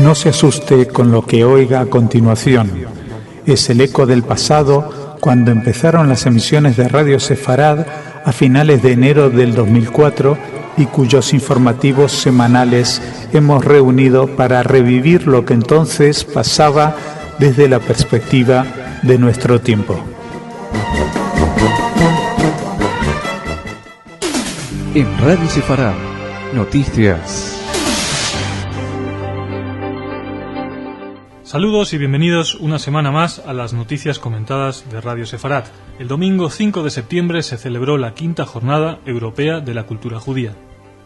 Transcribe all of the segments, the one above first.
No se asuste con lo que oiga a continuación. Es el eco del pasado cuando empezaron las emisiones de Radio Sefarad a finales de enero del 2004 y cuyos informativos semanales hemos reunido para revivir lo que entonces pasaba desde la perspectiva de nuestro tiempo. En Radio Sefarad, noticias. Saludos y bienvenidos una semana más a las noticias comentadas de Radio Sefarad. El domingo 5 de septiembre se celebró la 5ª Jornada Europea de la Cultura Judía.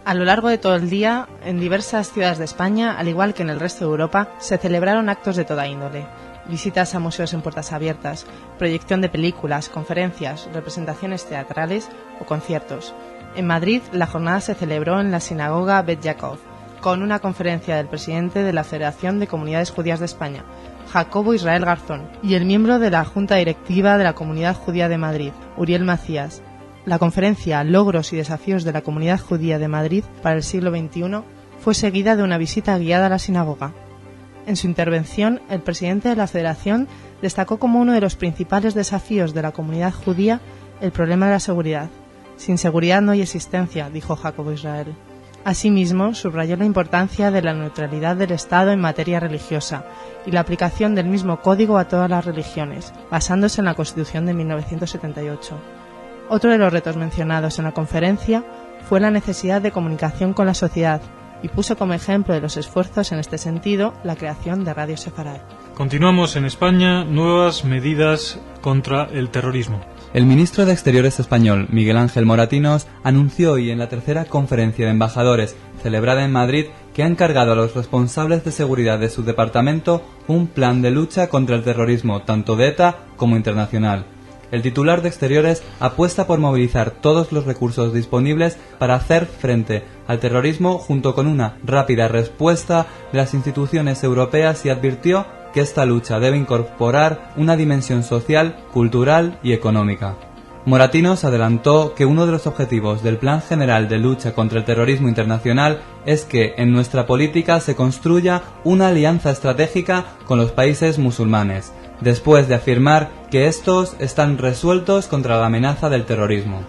A lo largo de todo el día, en diversas ciudades de España, al igual que en el resto de Europa, se celebraron actos de toda índole. Visitas a museos en puertas abiertas, proyección de películas, conferencias, representaciones teatrales o conciertos. En Madrid, la jornada se celebró en la sinagoga Bet Yaakov, con una conferencia del presidente de la Federación de Comunidades Judías de España, Jacobo Israel Garzón, y el miembro de la Junta Directiva de la Comunidad Judía de Madrid, Uriel Macías. La conferencia Logros y desafíos de la Comunidad Judía de Madrid para el siglo XXI fue seguida de una visita guiada a la sinagoga. En su intervención, el presidente de la Federación destacó como uno de los principales desafíos de la comunidad judía el problema de la seguridad. Sin seguridad no hay existencia, dijo Jacobo Israel. Asimismo, subrayó la importancia de la neutralidad del Estado en materia religiosa y la aplicación del mismo código a todas las religiones, basándose en la Constitución de 1978. Otro de los retos mencionados en la conferencia fue la necesidad de comunicación con la sociedad y puso como ejemplo de los esfuerzos en este sentido la creación de Radio Sefarad. Continuamos en España, nuevas medidas contra el terrorismo. El ministro de Exteriores español, Miguel Ángel Moratinos, anunció hoy en la tercera conferencia de embajadores, celebrada en Madrid, que ha encargado a los responsables de seguridad de su departamento un plan de lucha contra el terrorismo, tanto de ETA como internacional. El titular de Exteriores apuesta por movilizar todos los recursos disponibles para hacer frente al terrorismo junto con una rápida respuesta de las instituciones europeas y advirtió que esta lucha debe incorporar una dimensión social, cultural y económica. Moratinos adelantó que uno de los objetivos del Plan General de Lucha contra el Terrorismo Internacional es que en nuestra política se construya una alianza estratégica con los países musulmanes, después de afirmar que estos están resueltos contra la amenaza del terrorismo.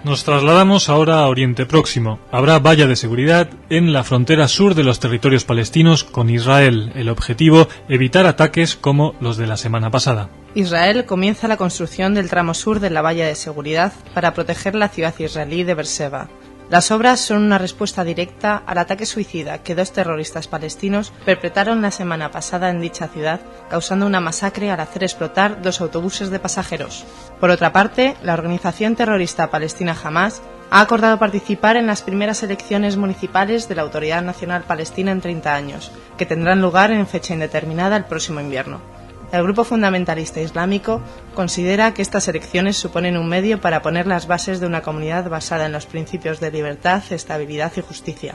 Nos trasladamos ahora a Oriente Próximo. Habrá valla de seguridad en la frontera sur de los territorios palestinos con Israel. El objetivo, evitar ataques como los de la semana pasada. Israel comienza la construcción del tramo sur de la valla de seguridad para proteger la ciudad israelí de Beerseba. Las obras son una respuesta directa al ataque suicida que 2 terroristas palestinos perpetraron la semana pasada en dicha ciudad, causando una masacre al hacer explotar 2 autobuses de pasajeros. Por otra parte, la organización terrorista palestina Hamás ha acordado participar en las primeras elecciones municipales de la Autoridad Nacional Palestina en 30 años, que tendrán lugar en fecha indeterminada el próximo invierno. El grupo fundamentalista islámico considera que estas elecciones suponen un medio para poner las bases de una comunidad basada en los principios de libertad, estabilidad y justicia.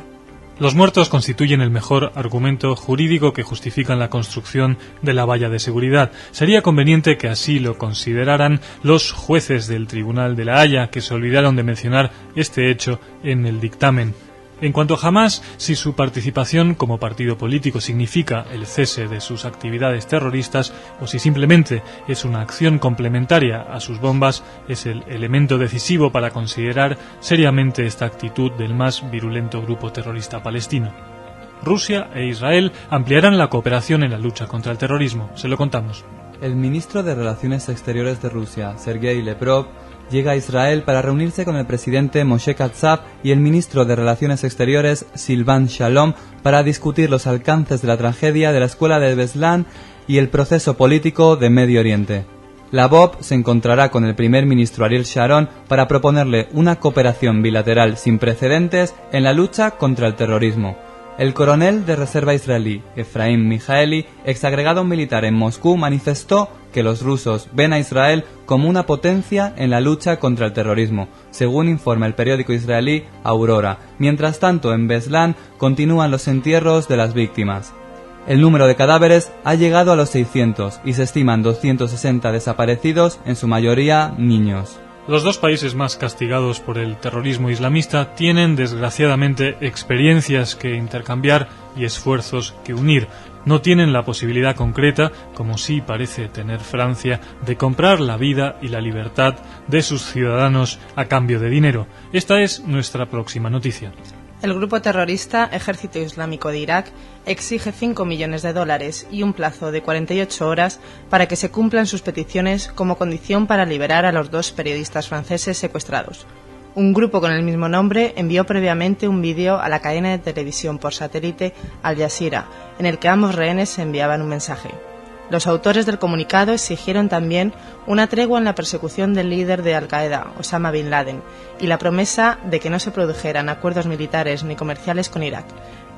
Los muertos constituyen el mejor argumento jurídico que justifican la construcción de la valla de seguridad. Sería conveniente que así lo consideraran los jueces del Tribunal de la Haya, que se olvidaron de mencionar este hecho en el dictamen. En cuanto a Hamás, si su participación como partido político significa el cese de sus actividades terroristas o si simplemente es una acción complementaria a sus bombas, es el elemento decisivo para considerar seriamente esta actitud del más virulento grupo terrorista palestino. Rusia e Israel ampliarán la cooperación en la lucha contra el terrorismo. Se lo contamos. El ministro de Relaciones Exteriores de Rusia, Sergei Lavrov, llega a Israel para reunirse con el presidente Moshe Katsav y el ministro de Relaciones Exteriores, Silvan Shalom, para discutir los alcances de la tragedia de la escuela de Beslan y el proceso político de Medio Oriente. Lavrov se encontrará con el primer ministro Ariel Sharon para proponerle una cooperación bilateral sin precedentes en la lucha contra el terrorismo. El coronel de reserva israelí, Efraim Mijaeli, exagregado militar en Moscú, manifestó que los rusos ven a Israel como una potencia en la lucha contra el terrorismo, según informa el periódico israelí Aurora. Mientras tanto, en Beslan continúan los entierros de las víctimas. El número de cadáveres ha llegado a los 600 y se estiman 260 desaparecidos, en su mayoría niños. Los 2 países más castigados por el terrorismo islamista tienen, desgraciadamente, experiencias que intercambiar y esfuerzos que unir. no tienen la posibilidad concreta, como sí parece tener Francia, de comprar la vida y la libertad de sus ciudadanos a cambio de dinero. Esta es nuestra próxima noticia. El grupo terrorista Ejército Islámico de Irak exige $5 millones y un plazo de 48 horas para que se cumplan sus peticiones como condición para liberar a los 2 periodistas franceses secuestrados. Un grupo con el mismo nombre envió previamente un vídeo a la cadena de televisión por satélite Al Jazeera, en el que ambos rehenes se enviaban un mensaje. Los autores del comunicado exigieron también una tregua en la persecución del líder de Al-Qaeda, Osama Bin Laden, y la promesa de que no se produjeran acuerdos militares ni comerciales con Irak,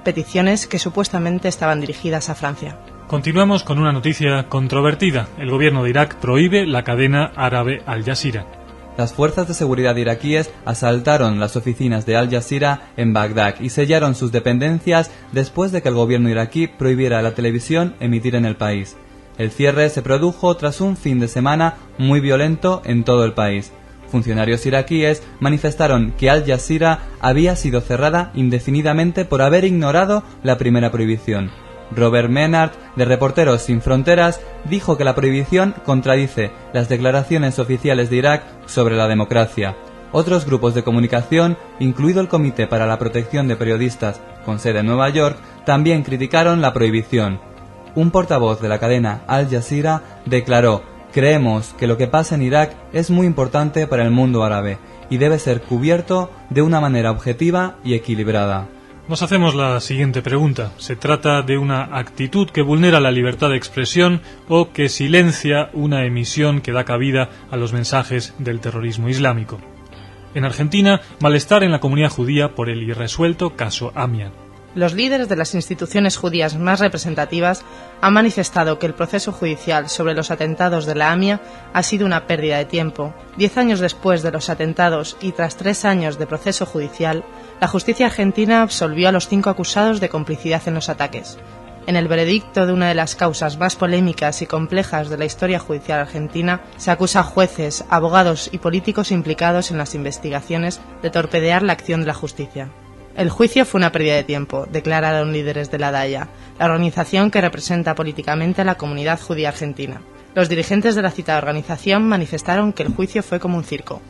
peticiones que supuestamente estaban dirigidas a Francia. Continuamos con una noticia controvertida. El gobierno de Irak prohíbe la cadena árabe Al Jazeera. Las fuerzas de seguridad iraquíes asaltaron las oficinas de Al Jazeera en Bagdad y sellaron sus dependencias después de que el gobierno iraquí prohibiera a la televisión emitir en el país. El cierre se produjo tras un fin de semana muy violento en todo el país. Funcionarios iraquíes manifestaron que Al Jazeera había sido cerrada indefinidamente por haber ignorado la primera prohibición. Robert Menard, de Reporteros Sin Fronteras, dijo que la prohibición contradice las declaraciones oficiales de Irak sobre la democracia. Otros grupos de comunicación, incluido el Comité para la Protección de Periodistas, con sede en Nueva York, también criticaron la prohibición. Un portavoz de la cadena Al Jazeera declaró: "Creemos que lo que pasa en Irak es muy importante para el mundo árabe y debe ser cubierto de una manera objetiva y equilibrada". Nos hacemos la siguiente pregunta. ¿Se trata de una actitud que vulnera la libertad de expresión o que silencia una emisión que da cabida a los mensajes del terrorismo islámico? En Argentina, malestar en la comunidad judía por el irresuelto caso Amian. Los líderes de las instituciones judías más representativas han manifestado que el proceso judicial sobre los atentados de la AMIA ha sido una pérdida de tiempo. 10 años después de los atentados y tras 3 años de proceso judicial, la justicia argentina absolvió a los 5 acusados de complicidad en los ataques. En el veredicto de una de las causas más polémicas y complejas de la historia judicial argentina, se acusa a jueces, abogados y políticos implicados en las investigaciones de torpedear la acción de la justicia. El juicio fue una pérdida de tiempo, declararon líderes de la DAIA, la organización que representa políticamente a la comunidad judía argentina. Los dirigentes de la citada organización manifestaron que el juicio fue como un circo.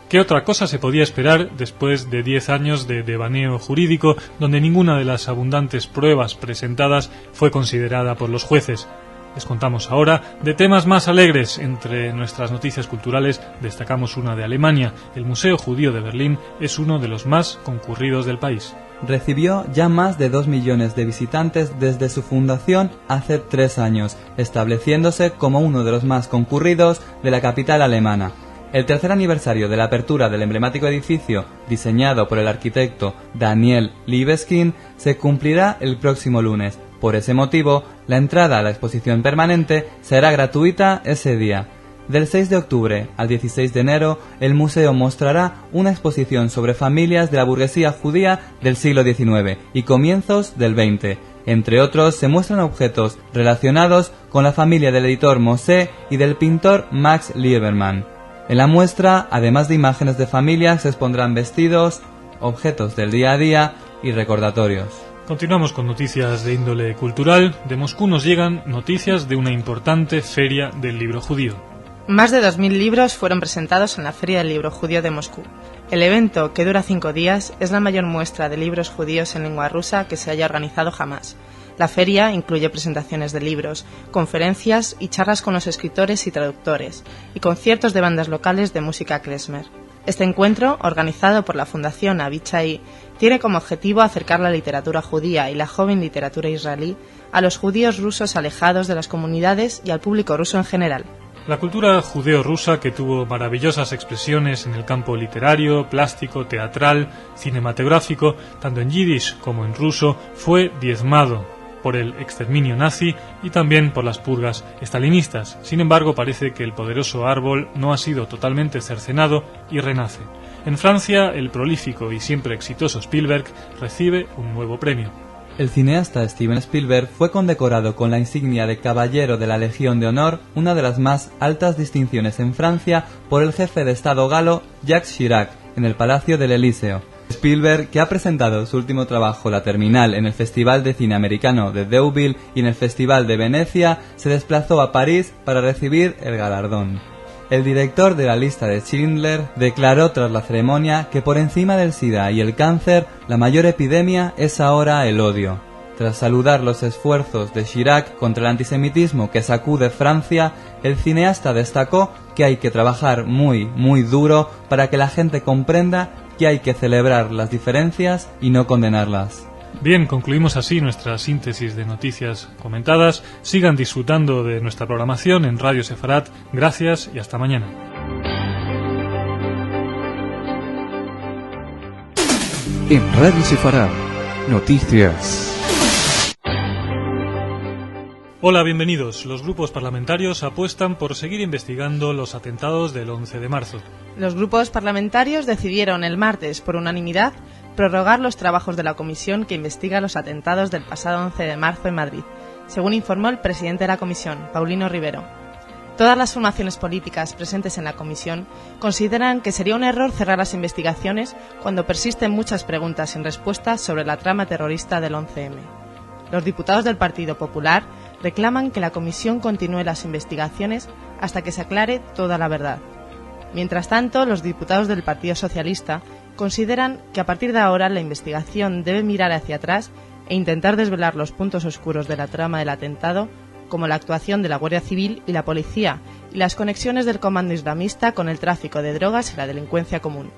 ¿Qué otra cosa se podía esperar después de 10 años de devaneo jurídico donde ninguna de las abundantes pruebas presentadas fue considerada por los jueces? Les contamos ahora de temas más alegres. Entre nuestras noticias culturales destacamos una de Alemania. El Museo Judío de Berlín es uno de los más concurridos del país. Recibió ya más de 2 millones de visitantes desde su fundación hace 3 años, estableciéndose como uno de los más concurridos de la capital alemana. El tercer aniversario de la apertura del emblemático edificio, diseñado por el arquitecto Daniel Libeskind, se cumplirá el próximo lunes. Por ese motivo, la entrada a la exposición permanente será gratuita ese día. Del 6 de octubre al 16 de enero, el museo mostrará una exposición sobre familias de la burguesía judía del siglo XIX y comienzos del XX. Entre otros, se muestran objetos relacionados con la familia del editor Moshe y del pintor Max Liebermann. En la muestra, además de imágenes de familias, se expondrán vestidos, objetos del día a día y recordatorios. Continuamos con noticias de índole cultural. De Moscú nos llegan noticias de una importante feria del libro judío. Más de 2.000 libros fueron presentados en la Feria del Libro Judío de Moscú. El evento, que dura 5 días, es la mayor muestra de libros judíos en lengua rusa que se haya organizado jamás. La feria incluye presentaciones de libros, conferencias y charlas con los escritores y traductores, y conciertos de bandas locales de música klezmer. Este encuentro, organizado por la Fundación Avichai, tiene como objetivo acercar la literatura judía y la joven literatura israelí a los judíos rusos alejados de las comunidades y al público ruso en general. La cultura judeo-rusa, que tuvo maravillosas expresiones en el campo literario, plástico, teatral, cinematográfico, tanto en yiddish como en ruso, fue diezmado por el exterminio nazi y también por las purgas estalinistas. Sin embargo, parece que el poderoso árbol no ha sido totalmente cercenado y renace. En Francia, el prolífico y siempre exitoso Spielberg recibe un nuevo premio. El cineasta Steven Spielberg fue condecorado con la insignia de Caballero de la Legión de Honor, una de las más altas distinciones en Francia, por el jefe de Estado galo Jacques Chirac, en el Palacio del Elíseo. Spielberg, que ha presentado su último trabajo, La Terminal, en el Festival de Cine Americano de Deauville y en el Festival de Venecia, se desplazó a París para recibir el galardón. El director de La Lista de Schindler declaró tras la ceremonia que por encima del SIDA y el cáncer, la mayor epidemia es ahora el odio. Tras saludar los esfuerzos de Chirac contra el antisemitismo que sacude Francia, el cineasta destacó que hay que trabajar muy duro para que la gente comprenda que hay que celebrar las diferencias y no condenarlas. Bien, concluimos así nuestra síntesis de noticias comentadas. Sigan disfrutando de nuestra programación en Radio Sefarat. Gracias y hasta mañana. En Radio Sefarat, noticias. Hola, bienvenidos. Los grupos parlamentarios apuestan por seguir investigando los atentados del 11 de marzo. Los grupos parlamentarios decidieron el martes, por unanimidad, prorrogar los trabajos de la comisión que investiga los atentados del pasado 11 de marzo en Madrid, según informó el presidente de la comisión, Paulino Rivero. Todas las formaciones políticas presentes en la comisión consideran que sería un error cerrar las investigaciones cuando persisten muchas preguntas sin respuesta sobre la trama terrorista del 11M. Los diputados del Partido Popular reclaman que la comisión continúe las investigaciones hasta que se aclare toda la verdad. Mientras tanto, los diputados del Partido Socialista consideran que a partir de ahora la investigación debe mirar hacia atrás e intentar desvelar los puntos oscuros de la trama del atentado, como la actuación de la Guardia Civil y la Policía y las conexiones del comando islamista con el tráfico de drogas y la delincuencia común.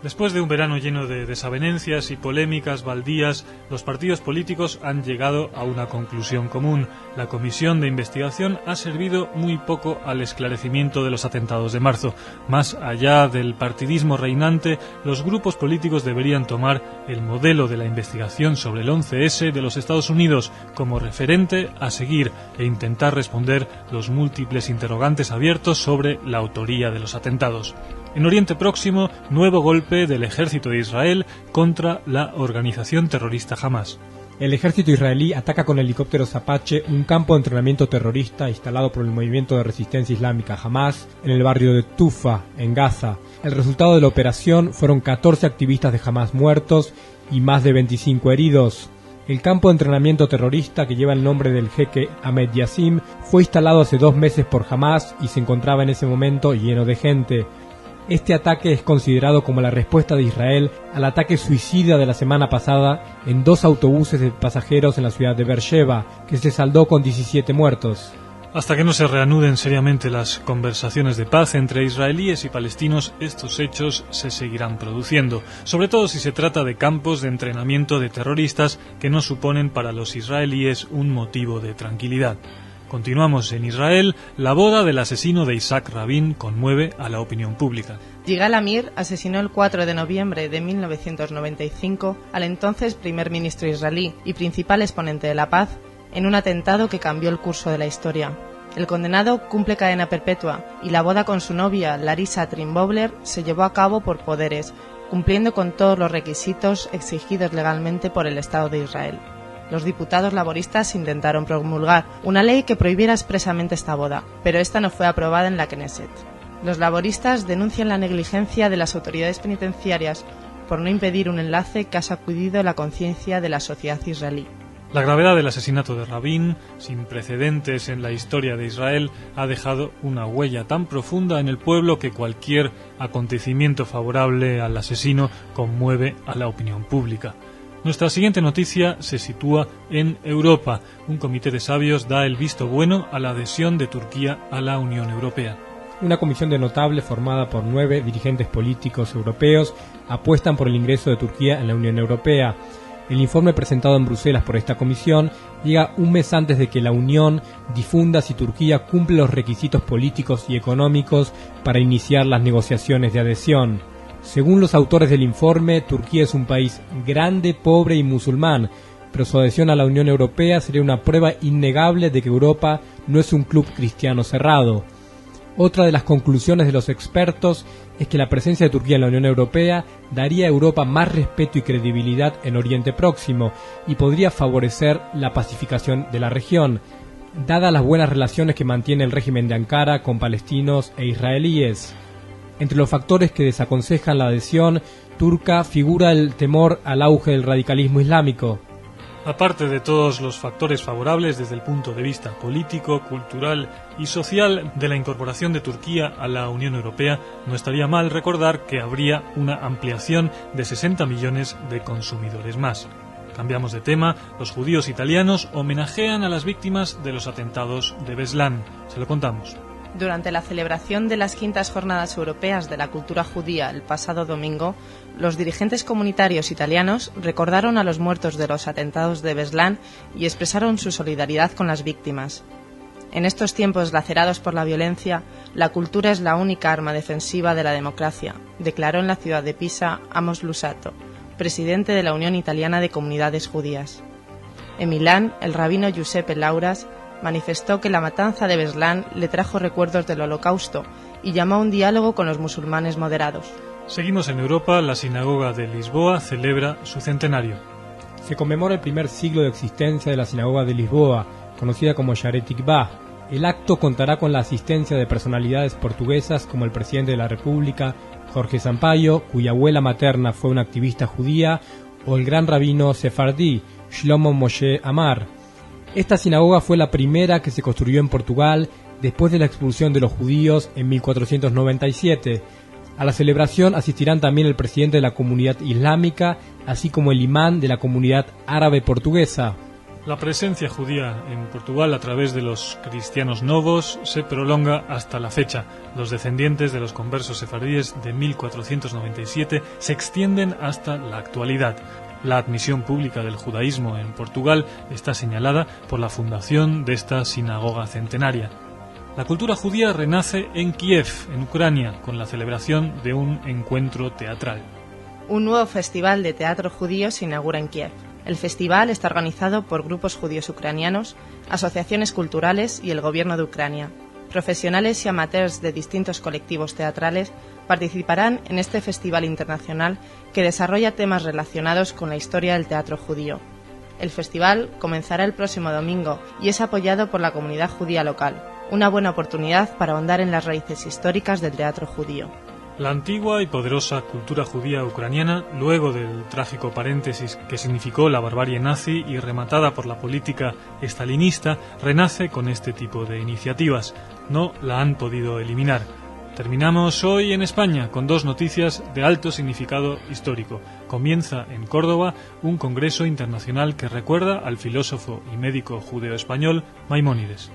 Después de un verano lleno de desavenencias y polémicas baldías, los partidos políticos han llegado a una conclusión común. La comisión de investigación ha servido muy poco al esclarecimiento de los atentados de marzo. Más allá del partidismo reinante, los grupos políticos deberían tomar el modelo de la investigación sobre el 11S de los Estados Unidos como referente a seguir e intentar responder los múltiples interrogantes abiertos sobre la autoría de los atentados. En Oriente Próximo, nuevo golpe del ejército de Israel contra la organización terrorista Hamás. El ejército israelí ataca con helicópteros Apache un campo de entrenamiento terrorista instalado por el movimiento de resistencia islámica Hamás en el barrio de Tufa, en Gaza. El resultado de la operación fueron 14 activistas de Hamás muertos y más de 25 heridos. El campo de entrenamiento terrorista, que lleva el nombre del jeque Ahmed Yassim, fue instalado hace 2 meses por Hamás y se encontraba en ese momento lleno de gente. Este ataque es considerado como la respuesta de Israel al ataque suicida de la semana pasada en 2 autobuses de pasajeros en la ciudad de Beersheba, que se saldó con 17 muertos. Hasta que no se reanuden seriamente las conversaciones de paz entre israelíes y palestinos, estos hechos se seguirán produciendo, sobre todo si se trata de campos de entrenamiento de terroristas que no suponen para los israelíes un motivo de tranquilidad. Continuamos en Israel. La boda del asesino de Isaac Rabin conmueve a la opinión pública. Yigal Amir asesinó el 4 de noviembre de 1995 al entonces primer ministro israelí y principal exponente de la paz en un atentado que cambió el curso de la historia. El condenado cumple cadena perpetua y la boda con su novia Larissa Trinbobler se llevó a cabo por poderes, cumpliendo con todos los requisitos exigidos legalmente por el Estado de Israel. Los diputados laboristas intentaron promulgar una ley que prohibiera expresamente esta boda, pero esta no fue aprobada en la Knesset. Los laboristas denuncian la negligencia de las autoridades penitenciarias por no impedir un enlace que ha sacudido la conciencia de la sociedad israelí. La gravedad del asesinato de Rabin, sin precedentes en la historia de Israel, ha dejado una huella tan profunda en el pueblo que cualquier acontecimiento favorable al asesino conmueve a la opinión pública. Nuestra siguiente noticia se sitúa en Europa. Un comité de sabios da el visto bueno a la adhesión de Turquía a la Unión Europea. Una comisión de notables formada por 9 dirigentes políticos europeos apuestan por el ingreso de Turquía en la Unión Europea. El informe presentado en Bruselas por esta comisión llega un mes antes de que la Unión difunda si Turquía cumple los requisitos políticos y económicos para iniciar las negociaciones de adhesión. Según los autores del informe, Turquía es un país grande, pobre y musulmán, pero su adhesión a la Unión Europea sería una prueba innegable de que Europa no es un club cristiano cerrado. Otra de las conclusiones de los expertos es que la presencia de Turquía en la Unión Europea daría a Europa más respeto y credibilidad en Oriente Próximo y podría favorecer la pacificación de la región, dadas las buenas relaciones que mantiene el régimen de Ankara con palestinos e israelíes. Entre los factores que desaconsejan la adhesión turca figura el temor al auge del radicalismo islámico. Aparte de todos los factores favorables desde el punto de vista político, cultural y social de la incorporación de Turquía a la Unión Europea, no estaría mal recordar que habría una ampliación de 60 millones de consumidores más. Cambiamos de tema, los judíos italianos homenajean a las víctimas de los atentados de Beslan. Se lo contamos. Durante la celebración de las quintas Jornadas Europeas de la Cultura Judía el pasado domingo, los dirigentes comunitarios italianos recordaron a los muertos de los atentados de Beslan y expresaron su solidaridad con las víctimas. En estos tiempos lacerados por la violencia, la cultura es la única arma defensiva de la democracia, declaró en la ciudad de Pisa Amos Lusato, presidente de la Unión Italiana de Comunidades Judías. En Milán, el rabino Giuseppe Lauras manifestó que la matanza de Beslan le trajo recuerdos del Holocausto y llamó a un diálogo con los musulmanes moderados. Seguimos en Europa, la sinagoga de Lisboa celebra su centenario. Se conmemora el primer siglo de existencia de la sinagoga de Lisboa, conocida como Shaarei Tikvah. El acto contará con la asistencia de personalidades portuguesas como el presidente de la República, Jorge Sampaio, cuya abuela materna fue una activista judía, o el gran rabino sefardí, Shlomo Moshe Amar. Esta sinagoga fue la primera que se construyó en Portugal después de la expulsión de los judíos en 1497. A la celebración asistirán también el presidente de la comunidad islámica, así como el imán de la comunidad árabe portuguesa. La presencia judía en Portugal a través de los cristianos novos se prolonga hasta la fecha. Los descendientes de los conversos sefardíes de 1497 se extienden hasta la actualidad. La admisión pública del judaísmo en Portugal está señalada por la fundación de esta sinagoga centenaria. La cultura judía renace en Kiev, en Ucrania, con la celebración de un encuentro teatral. Un nuevo festival de teatro judío se inaugura en Kiev. El festival está organizado por grupos judíos ucranianos, asociaciones culturales y el gobierno de Ucrania. Profesionales y amateurs de distintos colectivos teatrales participarán en este festival internacional que desarrolla temas relacionados con la historia del teatro judío. El festival comenzará el próximo domingo y es apoyado por la comunidad judía local, una buena oportunidad para ahondar en las raíces históricas del teatro judío. La antigua y poderosa cultura judía ucraniana, luego del trágico paréntesis que significó la barbarie nazi y rematada por la política estalinista, renace con este tipo de iniciativas. No la han podido eliminar. Terminamos hoy en España con dos noticias de alto significado histórico. Comienza en Córdoba un congreso internacional que recuerda al filósofo y médico judeo-español Maimónides.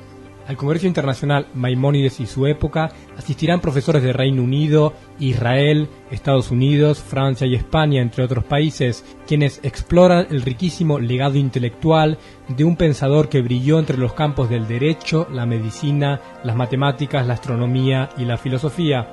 Al Congreso Internacional Maimónides y su época asistirán profesores de Reino Unido, Israel, Estados Unidos, Francia y España, entre otros países, quienes exploran el riquísimo legado intelectual de un pensador que brilló entre los campos del derecho, la medicina, las matemáticas, la astronomía y la filosofía.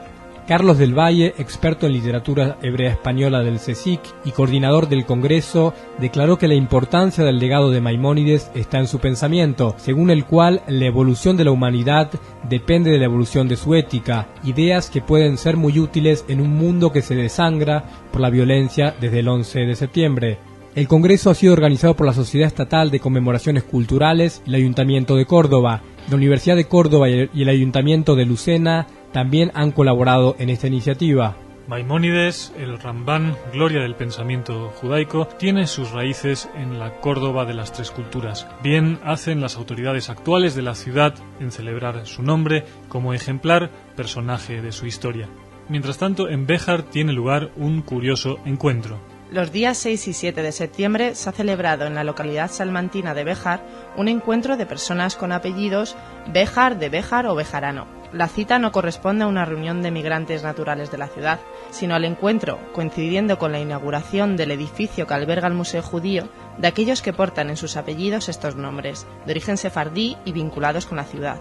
Carlos del Valle, experto en literatura hebrea española del CSIC y coordinador del Congreso, declaró que la importancia del legado de Maimónides está en su pensamiento, según el cual la evolución de la humanidad depende de la evolución de su ética, ideas que pueden ser muy útiles en un mundo que se desangra por la violencia desde el 11 de septiembre. El Congreso ha sido organizado por la Sociedad Estatal de Conmemoraciones Culturales y el Ayuntamiento de Córdoba. La Universidad de Córdoba y el Ayuntamiento de Lucena también han colaborado en esta iniciativa. Maimónides, el Rambán, gloria del pensamiento judaico, tiene sus raíces en la Córdoba de las Tres Culturas. Bien hacen las autoridades actuales de la ciudad en celebrar su nombre como ejemplar personaje de su historia. Mientras tanto, en Béjar tiene lugar un curioso encuentro. Los días 6 y 7 de septiembre se ha celebrado en la localidad salmantina de Béjar un encuentro de personas con apellidos Béjar, de Béjar o bejarano. La cita no corresponde a una reunión de migrantes naturales de la ciudad, sino al encuentro, coincidiendo con la inauguración del edificio que alberga el Museo Judío, de aquellos que portan en sus apellidos estos nombres, de origen sefardí y vinculados con la ciudad.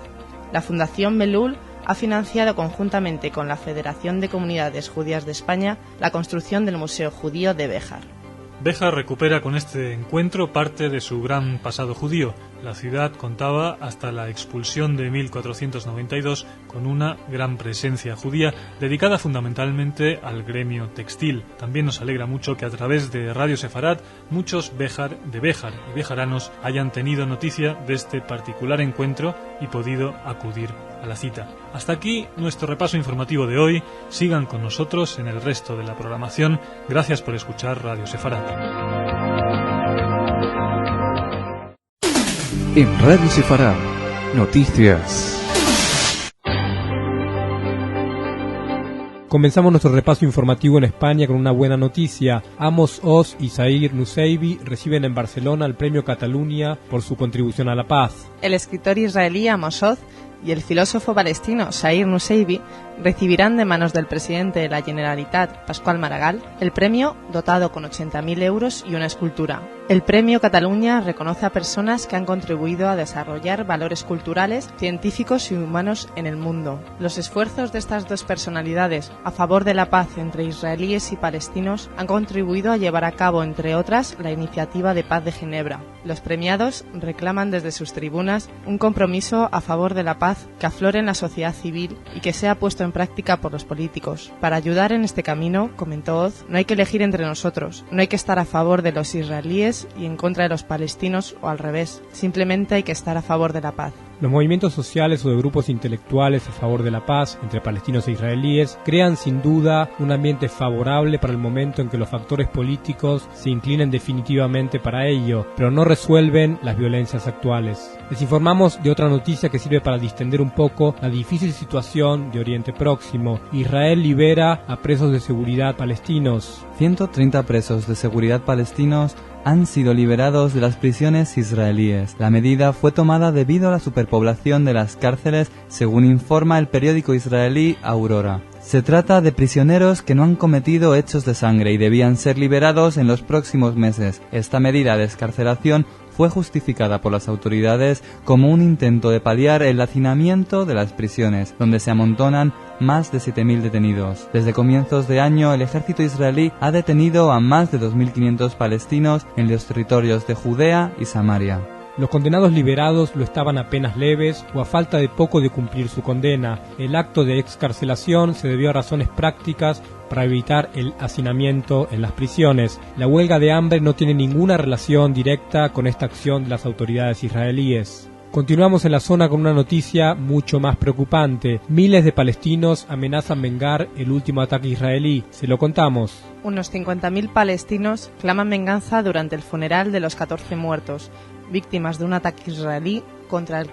La Fundación Melul ha financiado conjuntamente con la Federación de Comunidades Judías de España la construcción del Museo Judío de Béjar. Béjar recupera con este encuentro parte de su gran pasado judío. La ciudad contaba hasta la expulsión de 1492 con una gran presencia judía dedicada fundamentalmente al gremio textil. También nos alegra mucho que a través de Radio Sefarad muchos Béjar y bejaranos hayan tenido noticia de este particular encuentro y podido acudir a la cita. Hasta aquí nuestro repaso informativo de hoy. Sigan con nosotros en el resto de la programación. Gracias por escuchar Radio Sefarad. En Radio Sefarad, noticias. Comenzamos nuestro repaso informativo en España con una buena noticia. Amos Oz y Zahir Nusseibeh reciben en Barcelona el Premio Catalunya por su contribución a la paz. El escritor israelí Amos Oz y el filósofo palestino Zahir Nusseibeh recibirán de manos del presidente de la Generalitat, Pasqual Maragall, el premio dotado con 80.000 euros y una escultura. El Premio Catalunya reconoce a personas que han contribuido a desarrollar valores culturales, científicos y humanos en el mundo. Los esfuerzos de estas dos personalidades a favor de la paz entre israelíes y palestinos han contribuido a llevar a cabo, entre otras, la iniciativa de paz de Ginebra. Los premiados reclaman desde sus tribunas un compromiso a favor de la paz que aflore en la sociedad civil y que sea puesto en práctica por los políticos. Para ayudar en este camino, comentó Oz, no hay que elegir entre nosotros, no hay que estar a favor de los israelíes y en contra de los palestinos o al revés, simplemente hay que estar a favor de la paz. Los movimientos sociales o de grupos intelectuales a favor de la paz entre palestinos e israelíes crean sin duda un ambiente favorable para el momento en que los factores políticos se inclinen definitivamente para ello, pero no resuelven las violencias actuales. Les informamos de otra noticia que sirve para distender un poco la difícil situación de Oriente Próximo. Israel libera a presos de seguridad palestinos. 130 presos de seguridad palestinos han sido liberados de las prisiones israelíes. La medida fue tomada debido a la superpoblación de las cárceles, según informa el periódico israelí Aurora. Se trata de prisioneros que no han cometido hechos de sangre y debían ser liberados en los próximos meses. Esta medida de excarcelación fue justificada por las autoridades como un intento de paliar el hacinamiento de las prisiones, donde se amontonan más de 7.000 detenidos. Desde comienzos de año, el ejército israelí ha detenido a más de 2.500 palestinos en los territorios de Judea y Samaria. Los condenados liberados lo estaban apenas leves o a falta de poco de cumplir su condena. El acto de excarcelación se debió a razones prácticas para evitar el hacinamiento en las prisiones. La huelga de hambre no tiene ninguna relación directa con esta acción de las autoridades israelíes. Continuamos en la zona con una noticia mucho más preocupante. Miles de palestinos amenazan vengar el último ataque israelí. Se lo contamos. Unos 50.000 palestinos claman venganza durante el funeral de los 14 muertos, víctimas de un ataque israelí contra el...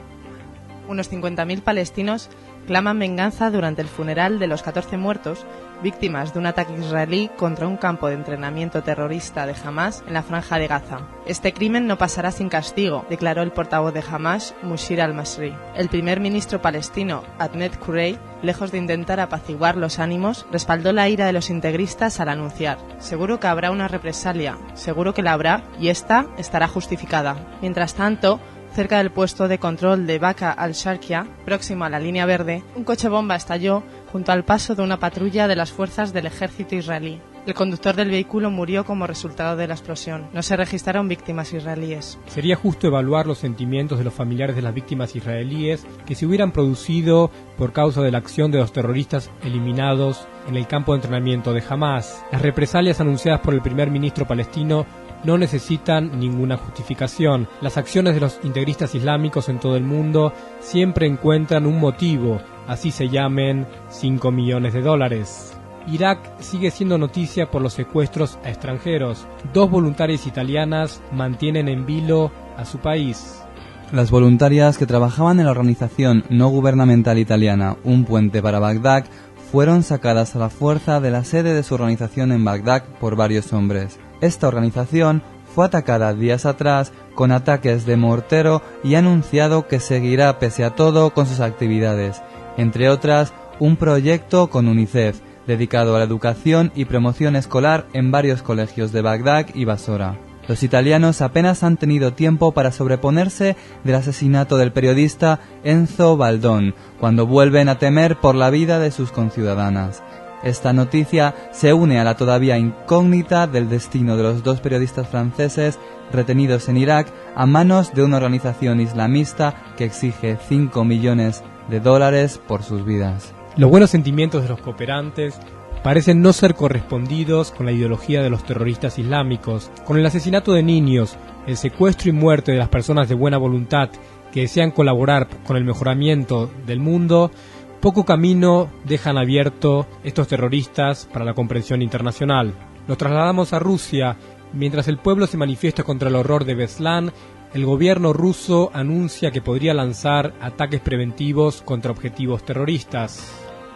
Unos 50.000 palestinos claman venganza durante el funeral de los 14 muertos, víctimas de un ataque israelí contra un campo de entrenamiento terrorista de Hamás en la Franja de Gaza. Este crimen no pasará sin castigo, declaró el portavoz de Hamás, Mushir al-Masri. El primer ministro palestino, Adnet Khurey, lejos de intentar apaciguar los ánimos, respaldó la ira de los integristas al anunciar: seguro que habrá una represalia, seguro que la habrá y esta estará justificada. Mientras tanto, cerca del puesto de control de Baqa al-Sharqiya, próximo a la línea verde, un coche bomba estalló junto al paso de una patrulla de las fuerzas del ejército israelí. El conductor del vehículo murió como resultado de la explosión. No se registraron víctimas israelíes. Sería justo evaluar los sentimientos de los familiares de las víctimas israelíes que se hubieran producido por causa de la acción de los terroristas eliminados en el campo de entrenamiento de Hamás. Las represalias anunciadas por el primer ministro palestino no necesitan ninguna justificación. Las acciones de los integristas islámicos en todo el mundo siempre encuentran un motivo, así se llamen $5 millones. Irak sigue siendo noticia por los secuestros a extranjeros. 2 voluntarias italianas mantienen en vilo a su país. Las voluntarias que trabajaban en la organización no gubernamental italiana Un Puente para Bagdad fueron sacadas a la fuerza de la sede de su organización en Bagdad por varios hombres. Esta organización fue atacada días atrás con ataques de mortero y ha anunciado que seguirá pese a todo con sus actividades, entre otras un proyecto con UNICEF dedicado a la educación y promoción escolar en varios colegios de Bagdad y Basora. Los italianos apenas han tenido tiempo para sobreponerse del asesinato del periodista Enzo Baldón, cuando vuelven a temer por la vida de sus conciudadanas. Esta noticia se une a la todavía incógnita del destino de los 2 periodistas franceses retenidos en Irak a manos de una organización islamista que exige $5 millones por sus vidas. Los buenos sentimientos de los cooperantes parecen no ser correspondidos con la ideología de los terroristas islámicos. Con el asesinato de niños, el secuestro y muerte de las personas de buena voluntad que desean colaborar con el mejoramiento del mundo, poco camino dejan abierto estos terroristas para la comprensión internacional. Nos trasladamos a Rusia. Mientras el pueblo se manifiesta contra el horror de Beslan, el gobierno ruso anuncia que podría lanzar ataques preventivos contra objetivos terroristas.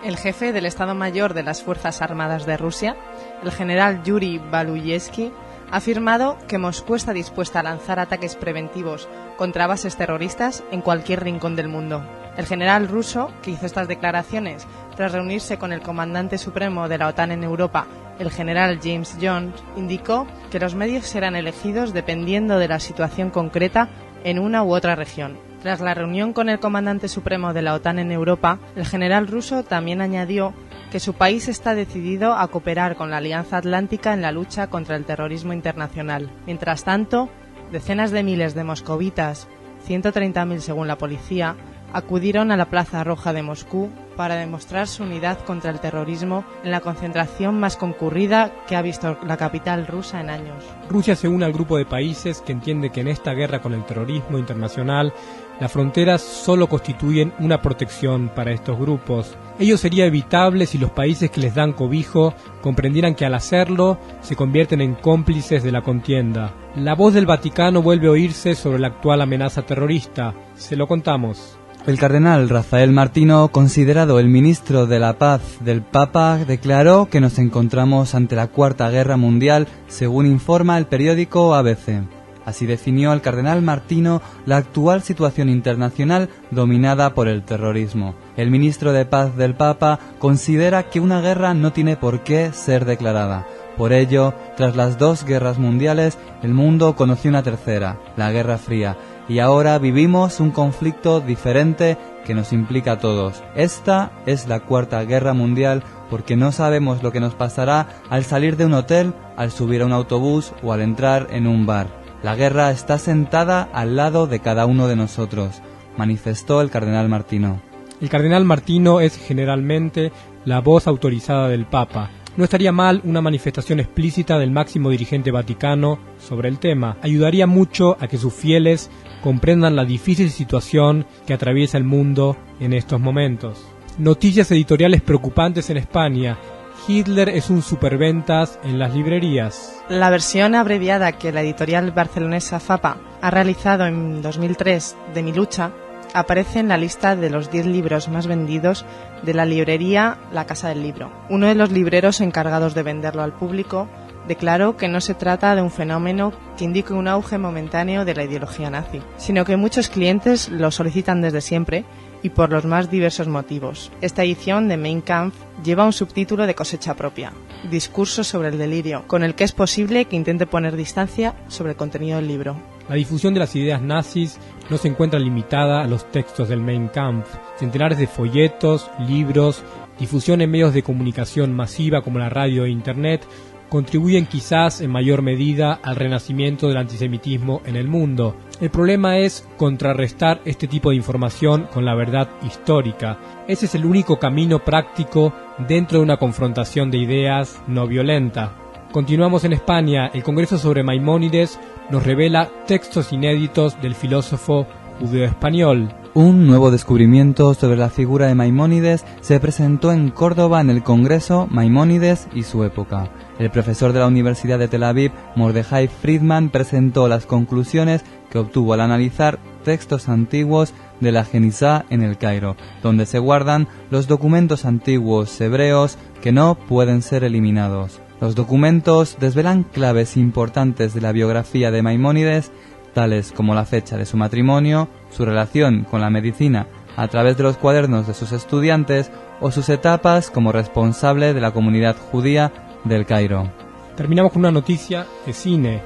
El jefe del Estado Mayor de las Fuerzas Armadas de Rusia, el general Yuri Baluyevsky, ha afirmado que Moscú está dispuesta a lanzar ataques preventivos contra bases terroristas en cualquier rincón del mundo. El general ruso, que hizo estas declaraciones tras reunirse con el comandante supremo de la OTAN en Europa, el general James Jones, indicó que los medios serán elegidos dependiendo de la situación concreta en una u otra región. Tras la reunión con el comandante supremo de la OTAN en Europa, el general ruso también añadió que su país está decidido a cooperar con la Alianza Atlántica en la lucha contra el terrorismo internacional. Mientras tanto, decenas de miles de moscovitas, 130.000 según la policía, acudieron a la Plaza Roja de Moscú para demostrar su unidad contra el terrorismo en la concentración más concurrida que ha visto la capital rusa en años. Rusia se une al grupo de países que entiende que en esta guerra con el terrorismo internacional las fronteras solo constituyen una protección para estos grupos. Ello sería evitable si los países que les dan cobijo comprendieran que al hacerlo se convierten en cómplices de la contienda. La voz del Vaticano vuelve a oírse sobre la actual amenaza terrorista. Se lo contamos. El cardenal Rafael Martino, considerado el ministro de la paz del Papa, declaró que nos encontramos ante la Cuarta Guerra Mundial, según informa el periódico ABC. Así definió el cardenal Martino la actual situación internacional dominada por el terrorismo. El ministro de Paz del Papa considera que una guerra no tiene por qué ser declarada. Por ello, tras las 2 guerras mundiales, el mundo conoció una tercera, la Guerra Fría, y ahora vivimos un conflicto diferente que nos implica a todos. Esta es la Cuarta Guerra Mundial porque no sabemos lo que nos pasará al salir de un hotel, al subir a un autobús o al entrar en un bar. La guerra está sentada al lado de cada uno de nosotros, manifestó el cardenal Martino. El cardenal Martino es generalmente la voz autorizada del Papa. No estaría mal una manifestación explícita del máximo dirigente vaticano sobre el tema. Ayudaría mucho a que sus fieles comprendan la difícil situación que atraviesa el mundo en estos momentos. Noticias editoriales preocupantes en España. Hitler es un superventas en las librerías. La versión abreviada que la editorial barcelonesa Fapa ha realizado en 2003 de Mi lucha aparece en la lista de los 10 libros más vendidos de la librería La Casa del Libro. Uno de los libreros encargados de venderlo al público declaró que no se trata de un fenómeno que indique un auge momentáneo de la ideología nazi, sino que muchos clientes lo solicitan desde siempre y por los más diversos motivos. Esta edición de Mein Kampf lleva un subtítulo de cosecha propia, Discursos sobre el delirio, con el que es posible que intente poner distancia sobre el contenido del libro. La difusión de las ideas nazis no se encuentra limitada a los textos del Mein Kampf. Centenares de folletos, libros, difusión en medios de comunicación masiva como la radio e internet contribuyen quizás en mayor medida al renacimiento del antisemitismo en el mundo. El problema es contrarrestar este tipo de información con la verdad histórica. Ese es el único camino práctico dentro de una confrontación de ideas no violenta. Continuamos en España. El Congreso sobre Maimónides nos revela textos inéditos del filósofo judeo-español. Un nuevo descubrimiento sobre la figura de Maimónides se presentó en Córdoba en el Congreso Maimónides y su época. El profesor de la Universidad de Tel Aviv, Mordechai Friedman, presentó las conclusiones que obtuvo al analizar textos antiguos de la Genizá en el Cairo, donde se guardan los documentos antiguos hebreos que no pueden ser eliminados. Los documentos desvelan claves importantes de la biografía de Maimónides, tales como la fecha de su matrimonio, su relación con la medicina a través de los cuadernos de sus estudiantes o sus etapas como responsable de la comunidad judía del Cairo. Terminamos con una noticia de cine.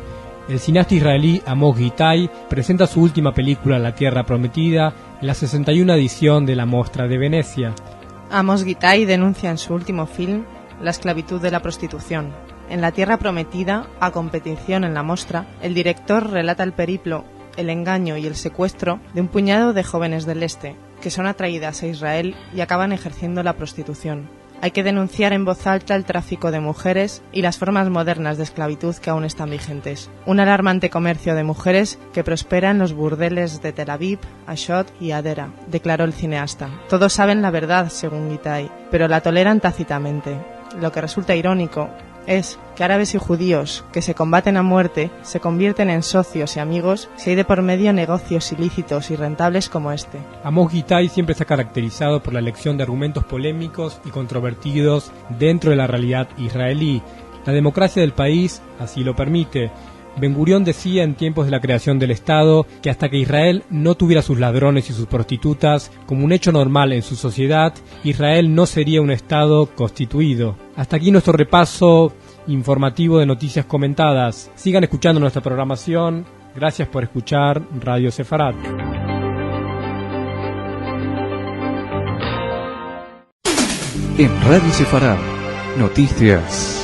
El cineasta israelí Amos Gitai presenta su última película, La Tierra Prometida, en la 61 edición de la Mostra de Venecia. Amos Gitai denuncia en su último film la esclavitud de la prostitución. En La Tierra Prometida, a competición en la mostra, el director relata el periplo, el engaño y el secuestro de un puñado de jóvenes del Este, que son atraídas a Israel y acaban ejerciendo la prostitución. Hay que denunciar en voz alta el tráfico de mujeres y las formas modernas de esclavitud que aún están vigentes. Un alarmante comercio de mujeres que prospera en los burdeles de Tel Aviv, Ashdod y Hadera, declaró el cineasta. Todos saben la verdad, según Gitay, pero la toleran tácitamente. Lo que resulta irónico es que árabes y judíos, que se combaten a muerte, se convierten en socios y amigos si hay de por medio negocios ilícitos y rentables como este. Amos Gitay siempre se ha caracterizado por la elección de argumentos polémicos y controvertidos dentro de la realidad israelí. La democracia del país así lo permite. Ben-Gurión decía en tiempos de la creación del Estado que hasta que Israel no tuviera sus ladrones y sus prostitutas como un hecho normal en su sociedad, Israel no sería un Estado constituido. Hasta aquí nuestro repaso informativo de noticias comentadas. Sigan escuchando nuestra programación. Gracias por escuchar Radio Sefarad. En Radio Sefarad, noticias.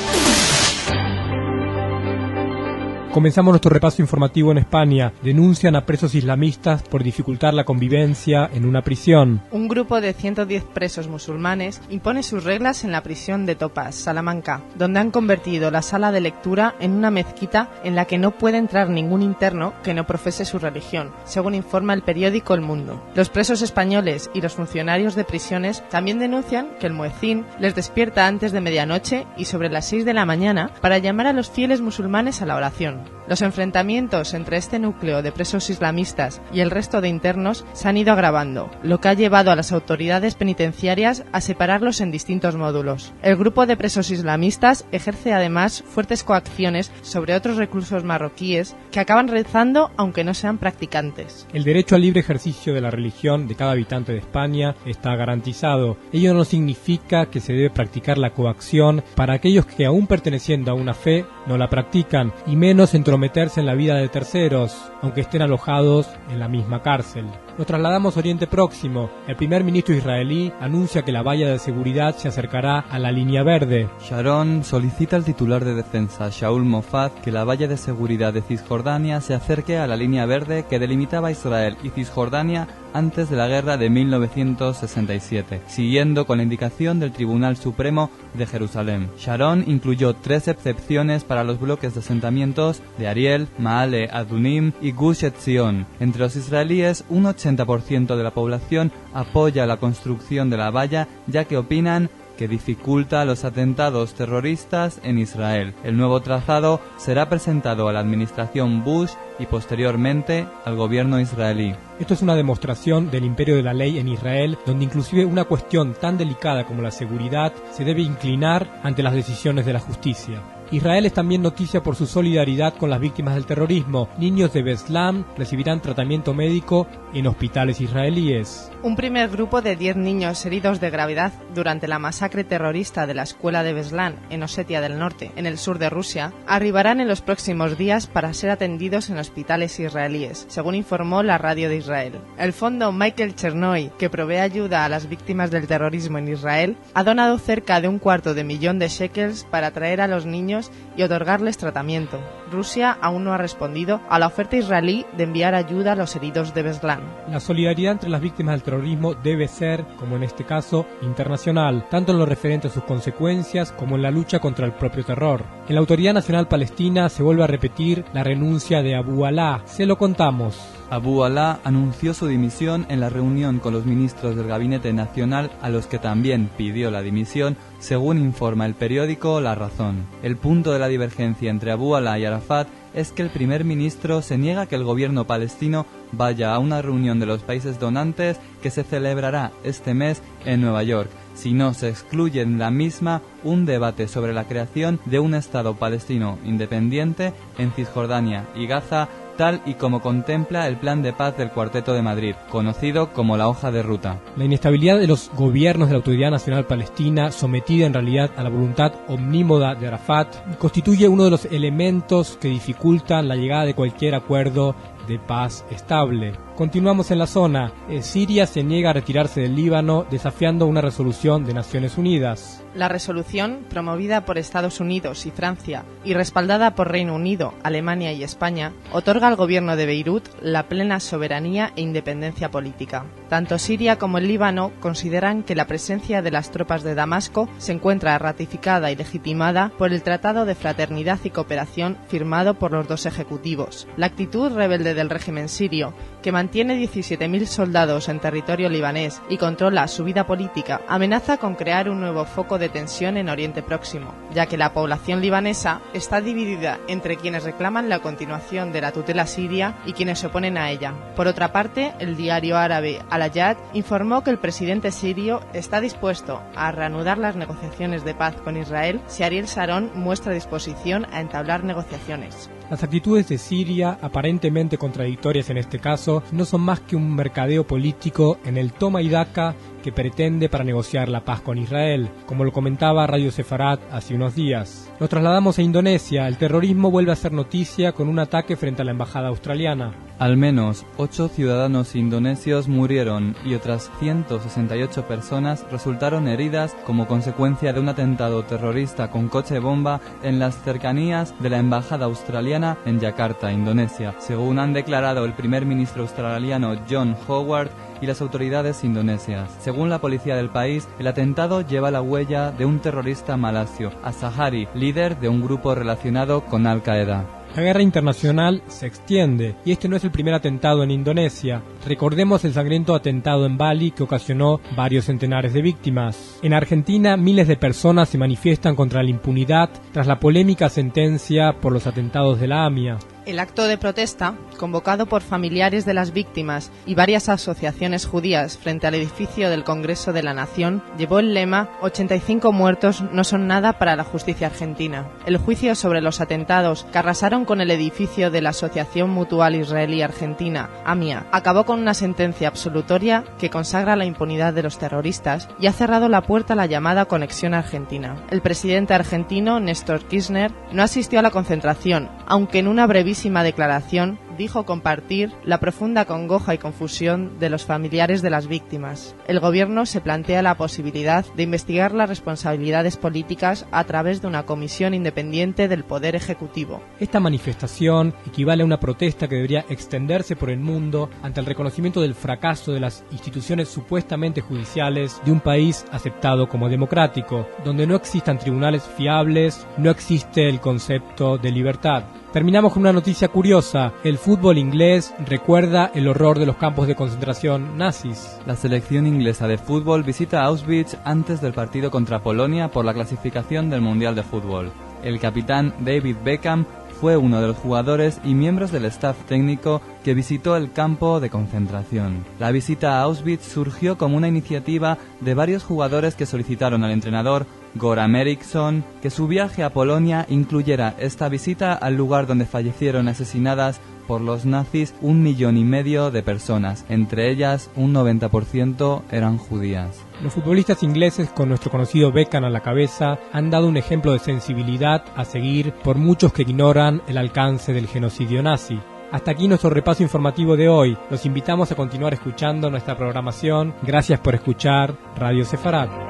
Comenzamos nuestro repaso informativo en España. Denuncian a presos islamistas por dificultar la convivencia en una prisión. Un grupo de 110 presos musulmanes impone sus reglas en la prisión de Topaz, Salamanca, donde han convertido la sala de lectura en una mezquita en la que no puede entrar ningún interno que no profese su religión, según informa el periódico El Mundo. Los presos españoles y los funcionarios de prisiones también denuncian que el muecín les despierta antes de medianoche y sobre las 6 de la mañana para llamar a los fieles musulmanes a la oración. Los enfrentamientos entre este núcleo de presos islamistas y el resto de internos se han ido agravando, lo que ha llevado a las autoridades penitenciarias a separarlos en distintos módulos. El grupo de presos islamistas ejerce además fuertes coacciones sobre otros reclusos marroquíes que acaban rezando aunque no sean practicantes. El derecho al libre ejercicio de la religión de cada habitante de España está garantizado. Ello no significa que se debe practicar la coacción para aquellos que aún perteneciendo a una fe no la practican, y menos entrometerse en la vida de terceros, aunque estén alojados en la misma cárcel. Nos trasladamos a Oriente Próximo. El primer ministro israelí anuncia que la valla de seguridad se acercará a la línea verde. Sharon solicita al titular de defensa, Shaul Mofaz, que la valla de seguridad de Cisjordania se acerque a la línea verde que delimitaba Israel y Cisjordania antes de la guerra de 1967, siguiendo con la indicación del Tribunal Supremo de Jerusalén. Sharon incluyó 3 excepciones para los bloques de asentamientos de Ariel, Maale Adunim y Gush Etzion. Entre los israelíes, un 80% de la población apoya la construcción de la valla, ya que opinan que dificulta los atentados terroristas en Israel. El nuevo trazado será presentado a la administración Bush y posteriormente al gobierno israelí. Esto es una demostración del imperio de la ley en Israel, donde inclusive una cuestión tan delicada como la seguridad se debe inclinar ante las decisiones de la justicia. Israel es también noticia por su solidaridad con las víctimas del terrorismo. Niños de Beslam recibirán tratamiento médico en hospitales israelíes. Un primer grupo de 10 niños heridos de gravedad durante la masacre terrorista de la escuela de Beslan en Osetia del Norte, en el sur de Rusia, arribarán en los próximos días para ser atendidos en hospitales israelíes, según informó la radio de Israel. El fondo Michael Chernoy, que provee ayuda a las víctimas del terrorismo en Israel, ha donado cerca de $250,000 shekels para traer a los niños y otorgarles tratamiento. Rusia aún no ha respondido a la oferta israelí de enviar ayuda a los heridos de Beslan. La solidaridad entre las víctimas del terrorismo debe ser, como en este caso, internacional, tanto en lo referente a sus consecuencias como en la lucha contra el propio terror. En la Autoridad Nacional Palestina se vuelve a repetir la renuncia de Abu Alá. Se lo contamos. Abu Alá anunció su dimisión en la reunión con los ministros del Gabinete Nacional, a los que también pidió la dimisión, según informa el periódico La Razón. El punto de la divergencia entre Abu Alá y Arafat es que el primer ministro se niega que el gobierno palestino vaya a una reunión de los países donantes que se celebrará este mes en Nueva York, si no se excluye en la misma un debate sobre la creación de un Estado palestino independiente en Cisjordania y Gaza, tal y como contempla el Plan de Paz del Cuarteto de Madrid, conocido como la hoja de ruta. La inestabilidad de los gobiernos de la Autoridad Nacional Palestina, sometida en realidad a la voluntad omnímoda de Arafat, constituye uno de los elementos que dificultan la llegada de cualquier acuerdo de paz estable. Continuamos en la zona. Siria se niega a retirarse del Líbano, desafiando una resolución de Naciones Unidas. La resolución, promovida por Estados Unidos y Francia y respaldada por Reino Unido, Alemania y España, otorga al gobierno de Beirut la plena soberanía e independencia política. Tanto Siria como el Líbano consideran que la presencia de las tropas de Damasco se encuentra ratificada y legitimada por el Tratado de Fraternidad y Cooperación firmado por los dos ejecutivos. La actitud rebelde del régimen sirio, que mantiene 17.000 soldados en territorio libanés y controla su vida política, amenaza con crear un nuevo foco de tensión en Oriente Próximo, ya que la población libanesa está dividida entre quienes reclaman la continuación de la tutela siria y quienes se oponen a ella. Por otra parte, el diario árabe Al-Hayat informó que el presidente sirio está dispuesto a reanudar las negociaciones de paz con Israel si Ariel Sharon muestra disposición a entablar negociaciones. Las actitudes de Siria, aparentemente contradictorias en este caso, no son más que un mercadeo político en el toma y daca que pretende para negociar la paz con Israel, como lo comentaba Radio Sefarad hace unos días. Nos trasladamos a Indonesia. El terrorismo vuelve a ser noticia con un ataque frente a la embajada australiana. Al menos 8 ciudadanos indonesios murieron y otras 168 personas resultaron heridas como consecuencia de un atentado terrorista con coche bomba en las cercanías de la embajada australiana en Yakarta, Indonesia, según han declarado el primer ministro australiano John Howard y las autoridades indonesias. Según la policía del país, el atentado lleva la huella de un terrorista malasio, Azahari, líder de un grupo relacionado con Al-Qaeda. La guerra internacional se extiende y este no es el primer atentado en Indonesia. Recordemos el sangriento atentado en Bali que ocasionó varios centenares de víctimas. En Argentina, miles de personas se manifiestan contra la impunidad tras la polémica sentencia por los atentados de la AMIA. El acto de protesta, convocado por familiares de las víctimas y varias asociaciones judías frente al edificio del Congreso de la Nación, llevó el lema «85 muertos no son nada para la justicia argentina». El juicio sobre los atentados que arrasaron con el edificio de la Asociación Mutual Israelí-Argentina, AMIA, acabó con una sentencia absolutoria que consagra la impunidad de los terroristas y ha cerrado la puerta a la llamada conexión argentina. El presidente argentino, Néstor Kirchner, no asistió a la concentración, aunque en una brevísima declaración dijo compartir la profunda congoja y confusión de los familiares de las víctimas. El gobierno se plantea la posibilidad de investigar las responsabilidades políticas a través de una comisión independiente del Poder Ejecutivo. Esta manifestación equivale a una protesta que debería extenderse por el mundo ante el reconocimiento del fracaso de las instituciones supuestamente judiciales de un país aceptado como democrático, donde no existan tribunales fiables, no existe el concepto de libertad. Terminamos con una noticia curiosa. El fútbol inglés recuerda el horror de los campos de concentración nazis. La selección inglesa de fútbol visita Auschwitz antes del partido contra Polonia por la clasificación del Mundial de Fútbol. El capitán David Beckham fue uno de los jugadores y miembros del staff técnico que visitó el campo de concentración. La visita a Auschwitz surgió como una iniciativa de varios jugadores que solicitaron al entrenador Goran Eriksson que su viaje a Polonia incluyera esta visita al lugar donde fallecieron asesinadas por los nazis 1,5 millones de personas, entre ellas un 90% eran judías. Los futbolistas ingleses, con nuestro conocido Beckham a la cabeza, han dado un ejemplo de sensibilidad a seguir por muchos que ignoran el alcance del genocidio nazi. Hasta aquí nuestro repaso informativo de hoy. Los invitamos a continuar escuchando nuestra programación. Gracias por escuchar Radio Sefarad.